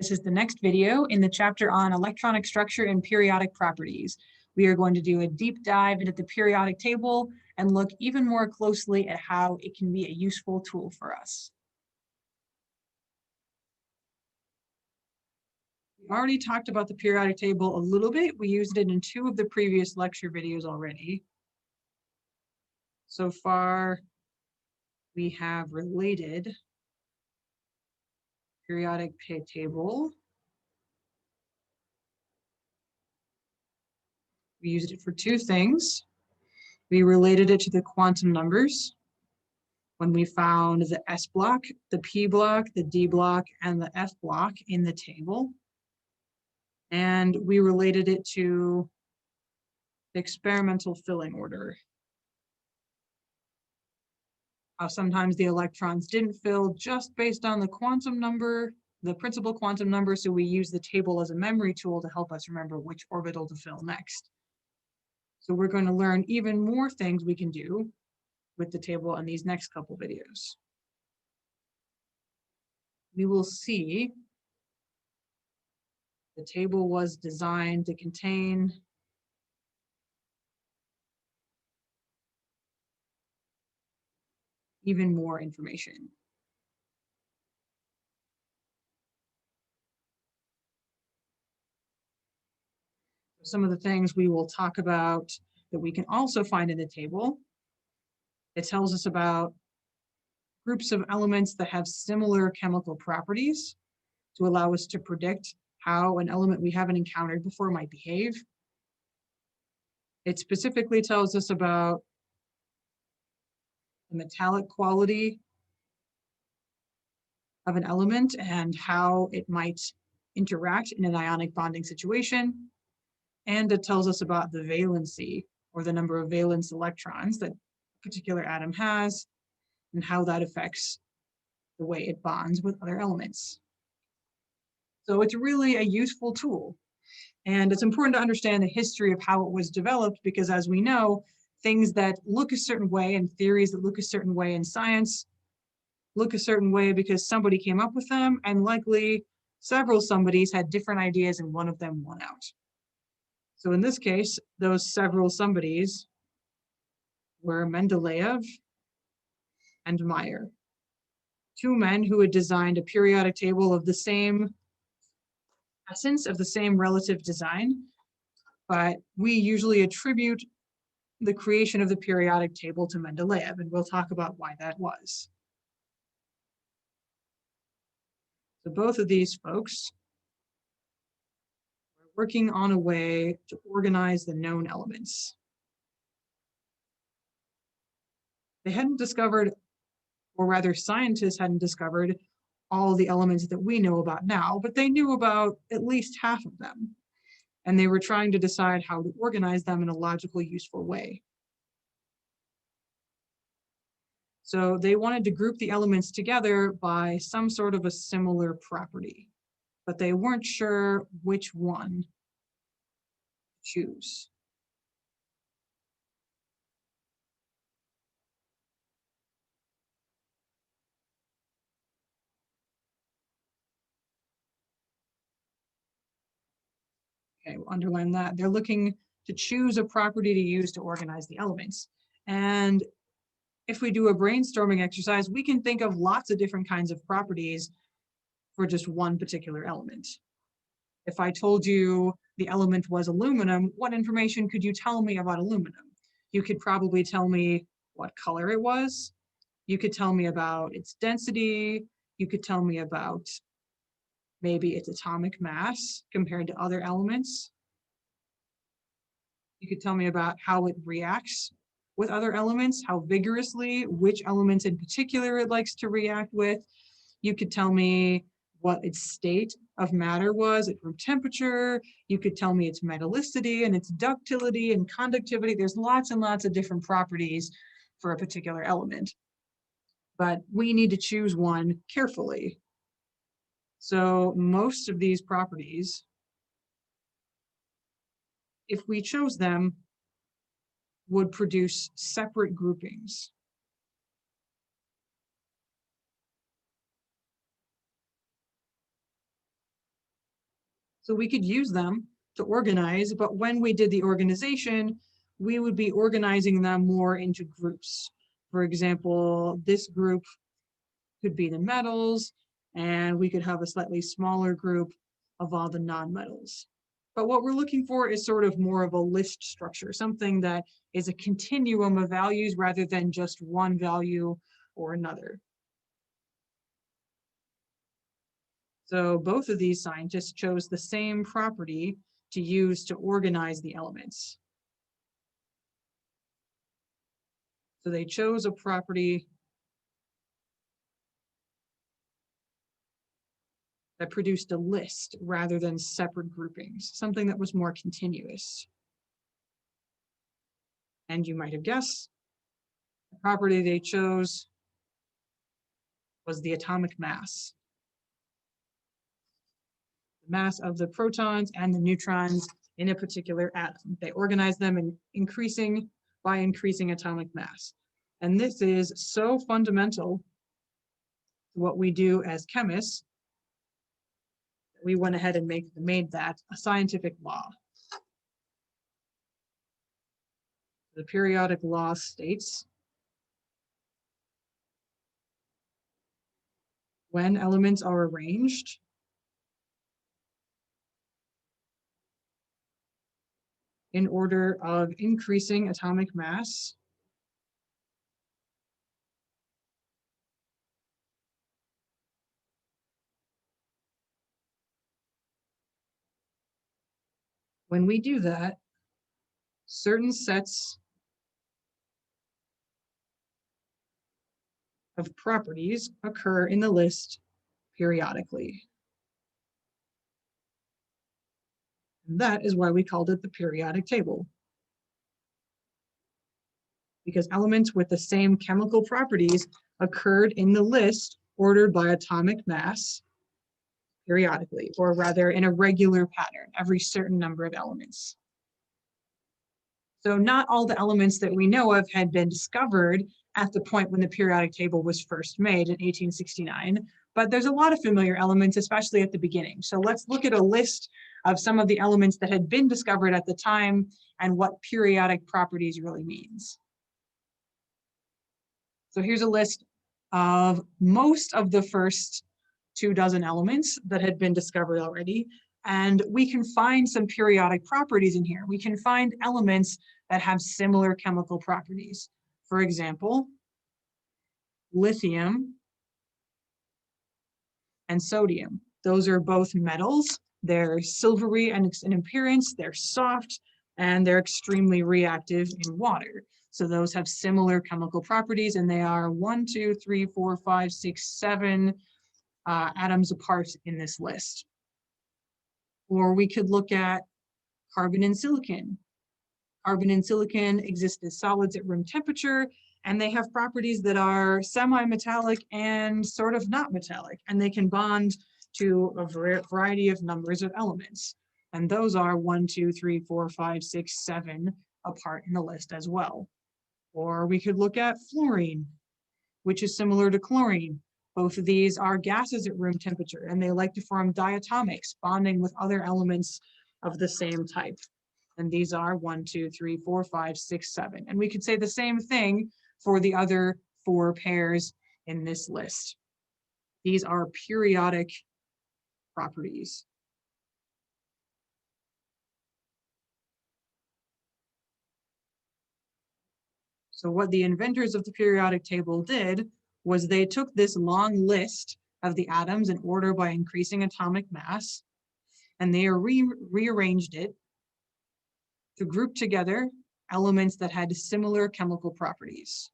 This is the next video in the chapter on electronic structure and periodic properties. We are going to do a deep dive into the periodic table and look even more closely at how it can be a useful tool for us. We already talked about the periodic table a little bit. We used it in 2 of the previous lecture videos already. So far, we have related periodic table. We used it for 2 things. We related it to the quantum numbers when we found the S block, the P block, the D block, and the F block in the table. And we related it to the experimental filling order. How sometimes the electrons didn't fill just based on the quantum number, the principal quantum number, so we use the table as a memory tool to help us remember which orbital to fill next. So we're going to learn even more things we can do with the table in these next couple videos. We will see the table was designed to contain even more information. Some of the things we will talk about that we can also find in the table. It tells us about groups of elements that have similar chemical properties to allow us to predict how an element we haven't encountered before might behave. It specifically tells us about the metallic quality of an element and how it might interact in an ionic bonding situation. And it tells us about the valency, or the number of valence electrons that a particular atom has, and how that affects the way it bonds with other elements. So it's really a useful tool. And it's important to understand the history of how it was developed, because as we know, things that look a certain way and theories that look a certain way in science look a certain way because somebody came up with them, and likely several somebodies had different ideas and one of them won out. So in this case, those several somebodies were Mendeleev and Meyer, 2 men who had designed a periodic table of the same essence, of the same relative design, but we usually attribute the creation of the periodic table to Mendeleev, and we'll talk about why that was. So both of these folks were working on a way to organize the known elements. They hadn't discovered, or rather scientists hadn't discovered, all the elements that we know about now, but they knew about at least half of them. And they were trying to decide how to organize them in a logical, useful way. So they wanted to group the elements together by some sort of a similar property, but they weren't sure which one to choose. Okay, we'll underline that. They're looking to choose a property to use to organize the elements. And if we do a brainstorming exercise, we can think of lots of different kinds of properties for just one particular element. If I told you the element was aluminum, what information could you tell me about aluminum? You could probably tell me what color it was. You could tell me about its density. You could tell me about maybe its atomic mass compared to other elements. You could tell me about how it reacts with other elements, how vigorously, which elements in particular it likes to react with. You could tell me what its state of matter was at room temperature. You could tell me its metallicity and its ductility and conductivity. There's lots and lots of different properties for a particular element, but we need to choose one carefully. So most of these properties, if we chose them, would produce separate groupings. So we could use them to organize, but when we did the organization, we would be organizing them more into groups. For example, this group could be the metals, and we could have a slightly smaller group of all the non-metals. But what we're looking for is sort of more of a list structure, something that is a continuum of values rather than just one value or another. So both of these scientists chose the same property to use to organize the elements. So they chose a property that produced a list rather than separate groupings, something that was more continuous. And you might have guessed, the property they chose was the atomic mass. The mass of the protons and the neutrons in a particular atom. They organize them in by increasing atomic mass. And this is so fundamental to what we do as chemists, we went ahead and made that a scientific law. The periodic law states when elements are arranged in order of increasing atomic mass, when we do that, certain sets of properties occur in the list periodically. And that is why we called it the periodic table. Because elements with the same chemical properties occurred in the list ordered by atomic mass periodically, or rather in a regular pattern, every certain number of elements. So not all the elements that we know of had been discovered at the point when the periodic table was first made in 1869, but there's a lot of familiar elements, especially at the beginning. So let's look at a list of some of the elements that had been discovered at the time and what periodic properties really means. So here's a list of most of the first 24 elements that had been discovered already. And we can find some periodic properties in here. We can find elements that have similar chemical properties. For example, lithium and sodium. Those are both metals. They're silvery in appearance, they're soft, and they're extremely reactive in water. So those have similar chemical properties, and they are 1, 2, 3, 4, 5, 6, 7 atoms apart in this list. Or we could look at carbon and silicon. Carbon and silicon exist as solids at room temperature, and they have properties that are semi-metallic and sort of not metallic, and they can bond to a variety of numbers of elements. And those are 1, 2, 3, 4, 5, 6, 7 apart in the list as well. Or we could look at fluorine, which is similar to chlorine. Both of these are gases at room temperature, and they like to form diatomics, bonding with other elements of the same type. And these are 1, 2, 3, 4, 5, 6, 7. And we could say the same thing for the other 4 pairs in this list. These are periodic properties. So what the inventors of the periodic table did was they took this long list of the atoms in order by increasing atomic mass, and they rearranged it to group together elements that had similar chemical properties.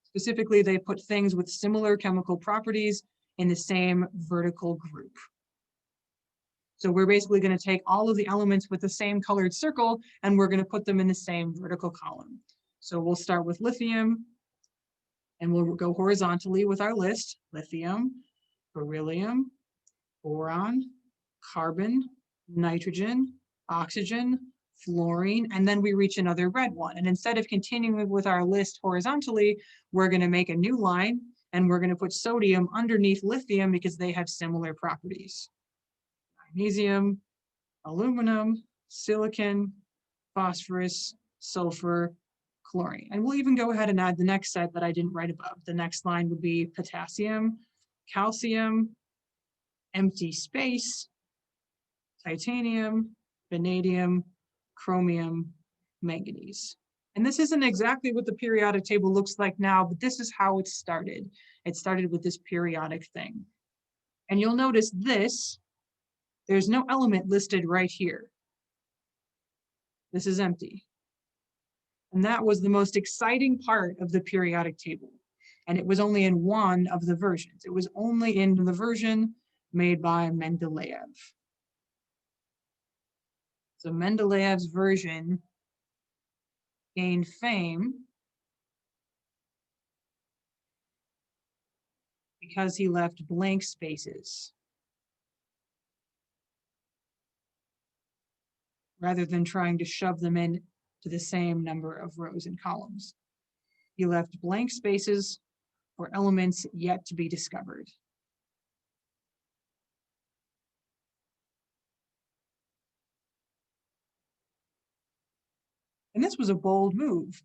Specifically, they put things with similar chemical properties in the same vertical group. So we're basically going to take all of the elements with the same colored circle, and we're going to put them in the same vertical column. So we'll start with lithium, and we'll go horizontally with our list: lithium, beryllium, boron, carbon, nitrogen, oxygen, fluorine, and then we reach another red one. And instead of continuing with our list horizontally, we're going to make a new line and we're going to put sodium underneath lithium because they have similar properties. Magnesium, aluminum, silicon, phosphorus, sulfur, chlorine. And we'll even go ahead and add the next set that I didn't write above. The next line would be potassium, calcium, empty space, titanium, vanadium, chromium, manganese. And this isn't exactly what the periodic table looks like now, but this is how it started. It started with this periodic thing. And you'll notice this, there's no element listed right here. This is empty. And that was the most exciting part of the periodic table. And it was only in one of the versions. It was only in the version made by Mendeleev. So Mendeleev's version gained fame because he left blank spaces rather than trying to shove them in to the same number of rows and columns. He left blank spaces for elements yet to be discovered. And this was a bold move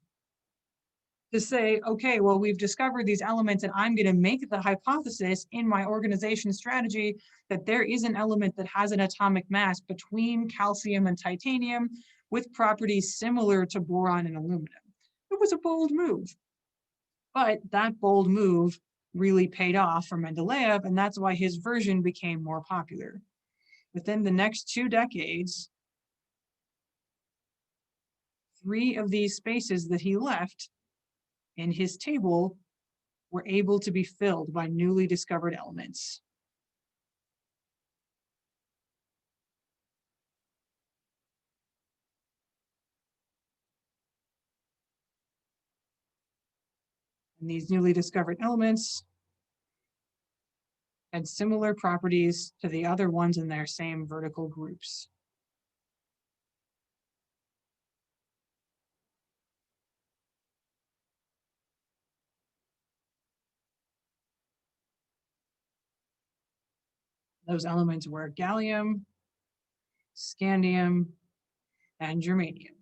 to say, okay, well, we've discovered these elements and I'm going to make the hypothesis in my organization strategy that there is an element that has an atomic mass between calcium and titanium with properties similar to boron and aluminum. It was a bold move, but that bold move really paid off for Mendeleev, and that's why his version became more popular. Within the next 2 decades, 3 of these spaces that he left in his table were able to be filled by newly discovered elements. And these newly discovered elements had similar properties to the other ones in their same vertical groups. Those elements were gallium, scandium, and germanium,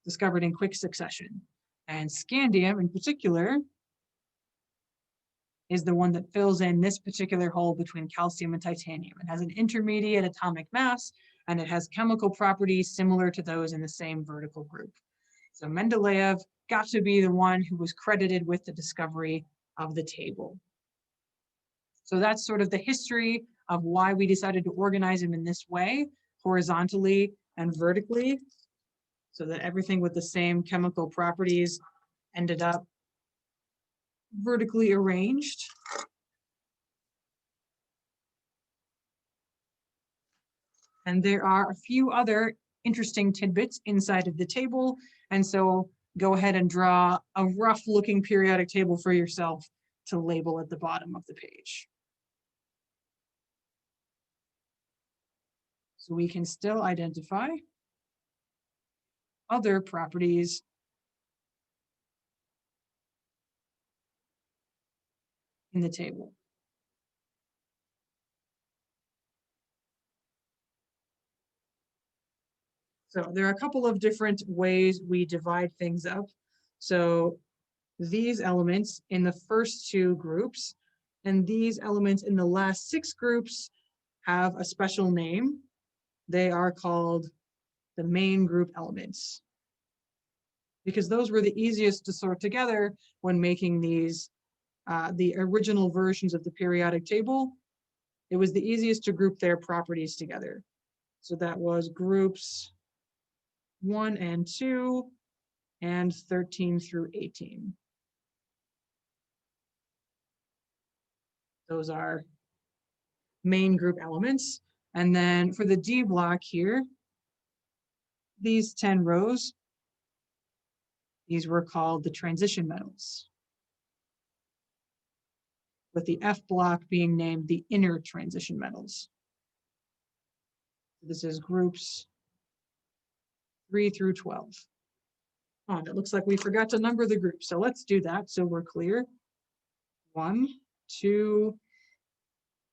discovered in quick succession. And scandium in particular is the one that fills in this particular hole between calcium and titanium. It has an intermediate atomic mass, and it has chemical properties similar to those in the same vertical group. So Mendeleev got to be the one who was credited with the discovery of the table. So that's sort of the history of why we decided to organize them in this way, horizontally and vertically, so that everything with the same chemical properties ended up vertically arranged. And there are a few other interesting tidbits inside of the table. And so go ahead and draw a rough looking periodic table for yourself to label at the bottom of the page. So we can still identify other properties in the table. So there are a couple of different ways we divide things up. So these elements in the first 2 groups and these elements in the last 6 groups have a special name. They are called the main group elements, because those were the easiest to sort together when making these, the original versions of the periodic table. It was the easiest to group their properties together. So that was groups 1 and 2 and 13 through 18. Those are main group elements. And then for the D block here, these 10 rows, these were called the transition metals, with the F block being named the inner transition metals. This is groups 3 through 12. Oh, it looks like we forgot to number the groups. So let's do that so we're clear. 1, 2,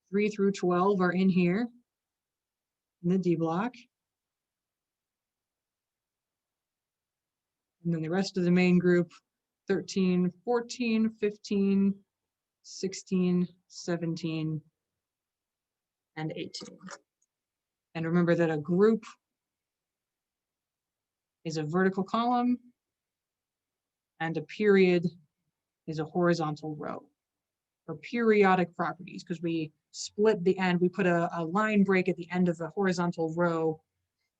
3 through 12 are in here in the D block. And then the rest of the main group, 13, 14, 15, 16, 17, and 18. And remember that a group is a vertical column and a period is a horizontal row. For periodic properties, because we split the end, we put a line break at the end of the horizontal row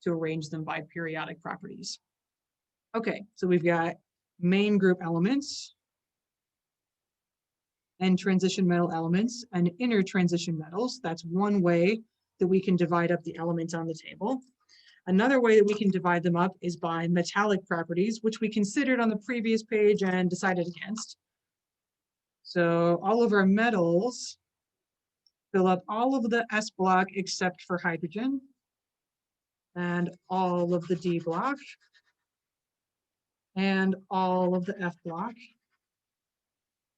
to arrange them by periodic properties. Okay, so we've got main group elements and transition metal elements and inner transition metals. That's one way that we can divide up the elements on the table. Another way that we can divide them up is by metallic properties, which we considered on the previous page and decided against. So all of our metals fill up all of the S block except for hydrogen and all of the D block and all of the F block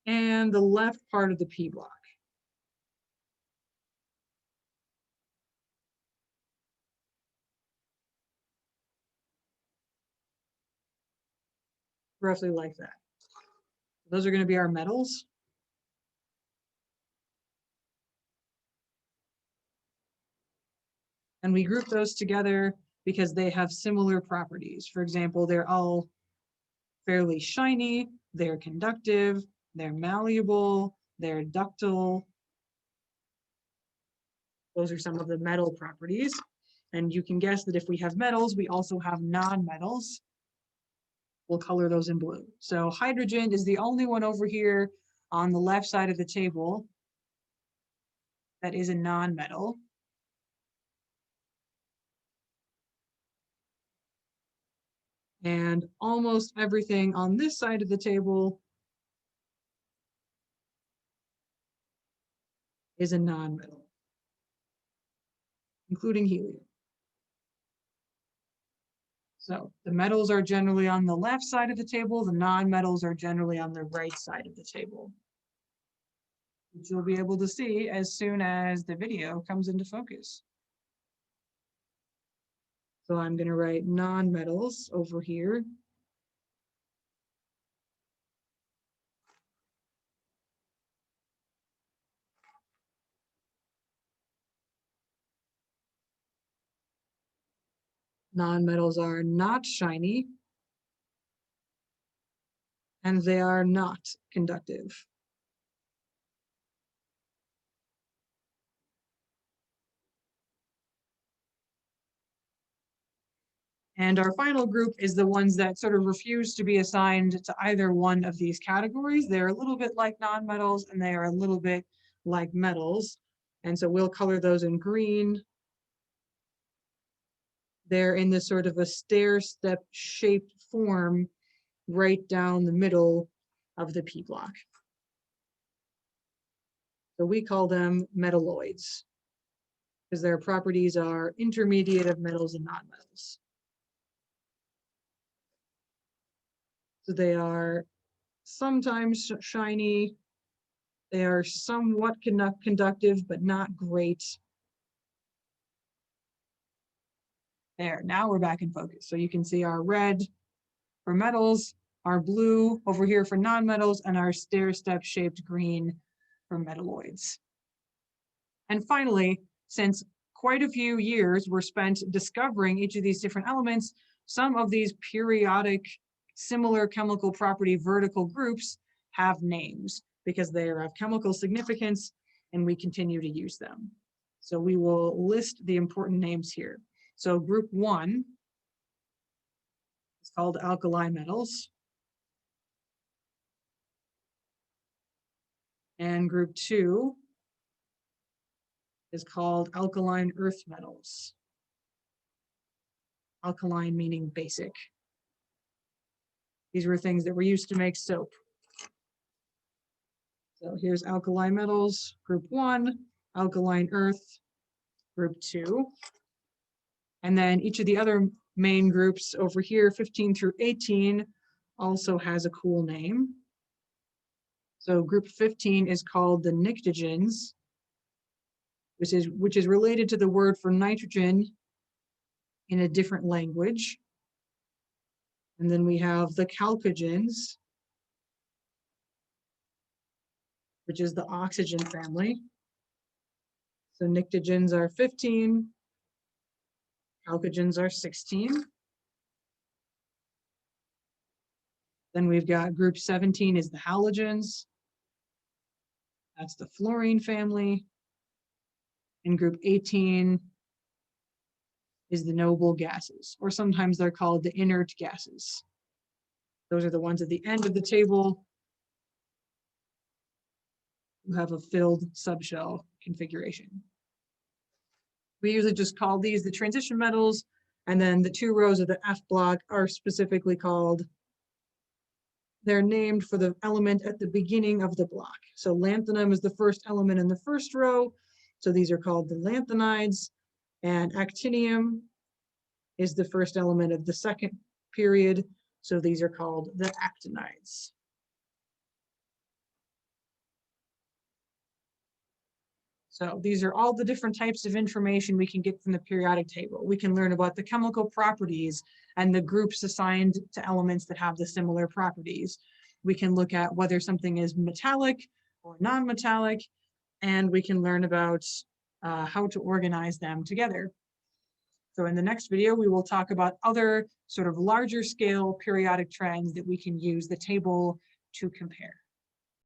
and the left part of the P block. Roughly like that. Those are going to be our metals. And we group those together because they have similar properties. For example, they're all fairly shiny, they're conductive, they're malleable, they're ductile. Those are some of the metal properties. And you can guess that if we have metals, we also have non-metals. We'll color those in blue. So hydrogen is the only one over here on the left side of the table that is a non-metal. And almost everything on this side of the table is a non-metal, including helium. So the metals are generally on the left side of the table, the non-metals are generally on the right side of the table, which you'll be able to see as soon as the video comes into focus. So I'm going to write non-metals over here. Non-metals are not shiny, and they are not conductive. And our final group is the ones that sort of refuse to be assigned to either one of these categories. They're a little bit like non-metals, and they are a little bit like metals. And so we'll color those in green. They're in this sort of a stair-step shaped form right down the middle of the P block. So we call them metalloids because their properties are intermediate of metals and non-metals. So they are sometimes shiny. They are somewhat conductive, but not great. There, now we're back in focus. So you can see our red for metals, our blue over here for non-metals, and our stair-step shaped green for metalloids. And finally, since quite a few years were spent discovering each of these different elements, some of these periodic similar chemical property vertical groups have names because they are of chemical significance and we continue to use them. So we will list the important names here. So group 1 is called alkali metals. And group 2 is called alkaline earth metals. Alkaline meaning basic. These were things that were used to make soap. So here's alkali metals, group 1, alkaline earth, group 2. And then each of the other main groups over here, 15 through 18, also has a cool name. So group 15 is called the pnictogens, which is related to the word for nitrogen in a different language. And then we have the chalcogens, which is the oxygen family. So pnictogens are 15, chalcogens are 16. Then we've got group 17 is the halogens. That's the fluorine family. And group 18 is the noble gases, or sometimes they're called the inert gases. Those are the ones at the end of the table who have a filled subshell configuration. We usually just call these the transition metals, and then the 2 rows of the F block are specifically called, they're named for the element at the beginning of the block. So lanthanum is the first element in the first row, so these are called the lanthanides, and actinium is the first element of the second period, so these are called the actinides. So these are all the different types of information we can get from the periodic table. We can learn about the chemical properties and the groups assigned to elements that have the similar properties. We can look at whether something is metallic or non-metallic, and we can learn about how to organize them together. So in the next video, we will talk about other sort of larger scale periodic trends that we can use the table to compare.